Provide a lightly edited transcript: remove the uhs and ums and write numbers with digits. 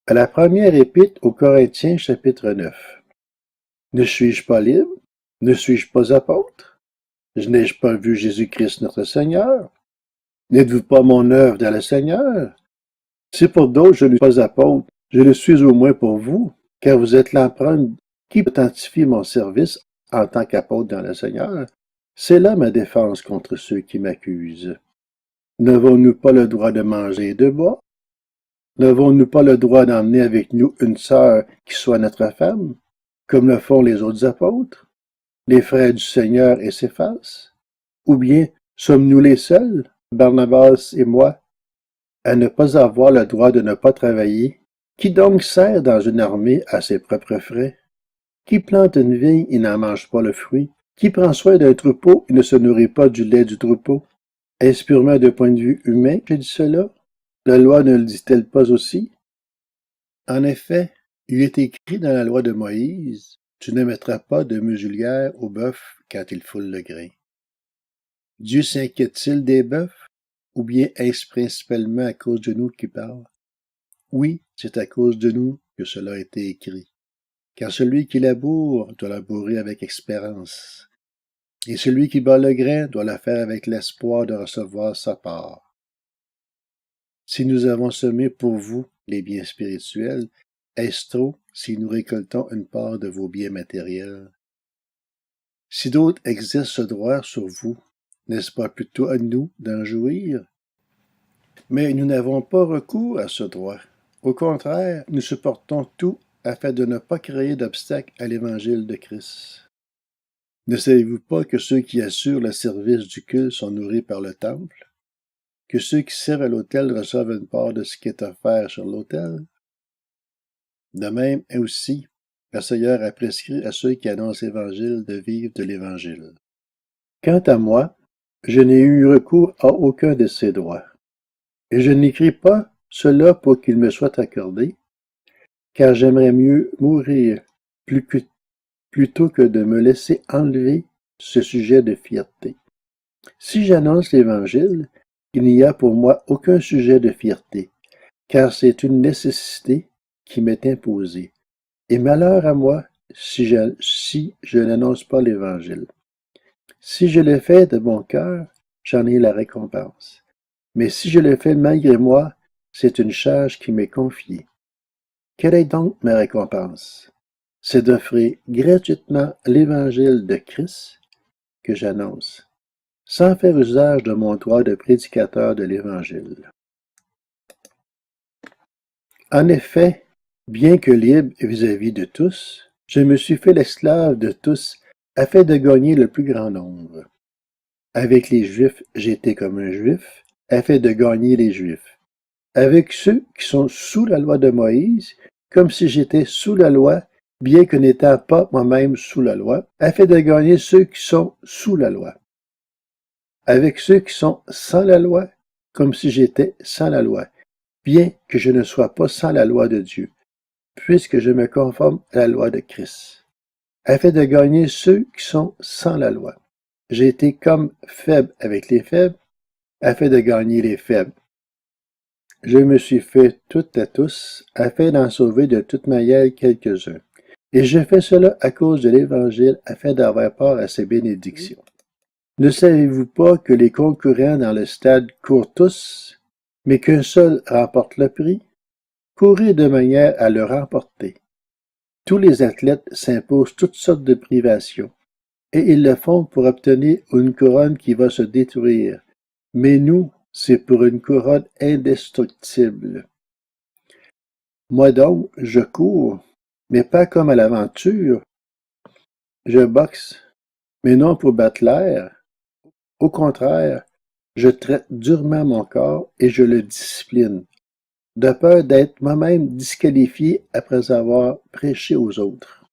À la première épître aux Corinthiens, chapitre 9. Ne suis-je pas libre? Ne suis-je pas apôtre? Je n'ai-je pas vu Jésus-Christ notre Seigneur? N'êtes-vous pas mon œuvre dans le Seigneur? Si pour d'autres je ne suis pas apôtre, je le suis au moins pour vous, car vous êtes l'empreinte qui authentifie mon service en tant qu'apôtre dans le Seigneur. C'est là ma défense contre ceux qui m'accusent. N'avons-nous pas le droit de manger et de boire? N'avons-nous pas le droit d'emmener avec nous une sœur qui soit notre femme, comme le font les autres apôtres, les frères du Seigneur et Céphas? Ou bien sommes-nous les seuls, Barnabas et moi, à ne pas avoir le droit de ne pas travailler? Qui donc sert dans une armée à ses propres frais? Qui plante une vigne et n'en mange pas le fruit? Qui prend soin d'un troupeau et ne se nourrit pas du lait du troupeau? Est-ce purement d'un point de vue humain que je dis cela? La loi ne le dit-elle pas aussi? En effet, il est écrit dans la loi de Moïse, tu ne mettras pas de muselière au bœuf quand il foule le grain. Dieu s'inquiète-t-il des bœufs, ou bien est-ce principalement à cause de nous qu'il parle? Oui, c'est à cause de nous que cela a été écrit. Car celui qui laboure doit labourer avec espérance, et celui qui bat le grain doit le faire avec l'espoir de recevoir sa part. Si nous avons semé pour vous les biens spirituels, est-ce trop si nous récoltons une part de vos biens matériels? Si d'autres exercent ce droit sur vous, n'est-ce pas plutôt à nous d'en jouir? Mais nous n'avons pas recours à ce droit. Au contraire, nous supportons tout afin de ne pas créer d'obstacle à l'évangile de Christ. Ne savez-vous pas que ceux qui assurent le service du culte sont nourris par le temple? Que ceux qui servent à l'autel reçoivent une part de ce qui est offert sur l'autel? De même aussi, le Seigneur a prescrit à ceux qui annoncent l'Évangile de vivre de l'Évangile. Quant à moi, je n'ai eu recours à aucun de ces droits. Et je n'écris pas cela pour qu'il me soit accordé, car j'aimerais mieux mourir plutôt que de me laisser enlever ce sujet de fierté. Si j'annonce l'Évangile, il n'y a pour moi aucun sujet de fierté, car c'est une nécessité qui m'est imposée. Et malheur à moi si je n'annonce pas l'Évangile. Si je le fais de bon cœur, j'en ai la récompense. Mais si je le fais malgré moi, c'est une charge qui m'est confiée. Quelle est donc ma récompense? C'est d'offrir gratuitement l'Évangile de Christ que j'annonce, sans faire usage de mon droit de prédicateur de l'Évangile. En effet, bien que libre vis-à-vis de tous, je me suis fait l'esclave de tous afin de gagner le plus grand nombre. Avec les Juifs, j'étais comme un Juif, afin de gagner les Juifs. Avec ceux qui sont sous la loi de Moïse, comme si j'étais sous la loi, bien que n'étant pas moi-même sous la loi, afin de gagner ceux qui sont sous la loi. Avec ceux qui sont sans la loi, comme si j'étais sans la loi, bien que je ne sois pas sans la loi de Dieu, puisque je me conforme à la loi de Christ, afin de gagner ceux qui sont sans la loi. J'ai été comme faible avec les faibles, afin de gagner les faibles. Je me suis fait tout à tous, afin d'en sauver de toute manière quelques-uns. Et je fais cela à cause de l'Évangile, afin d'avoir part à ses bénédictions. Ne savez-vous pas que les concurrents dans le stade courent tous, mais qu'un seul remporte le prix? Courez de manière à le remporter. Tous les athlètes s'imposent toutes sortes de privations, et ils le font pour obtenir une couronne qui va se détruire. Mais nous, c'est pour une couronne indestructible. Moi donc, je cours, mais pas comme à l'aventure. Je boxe, mais non pour battre l'air. Au contraire, je traite durement mon corps et je le discipline, de peur d'être moi-même disqualifié après avoir prêché aux autres.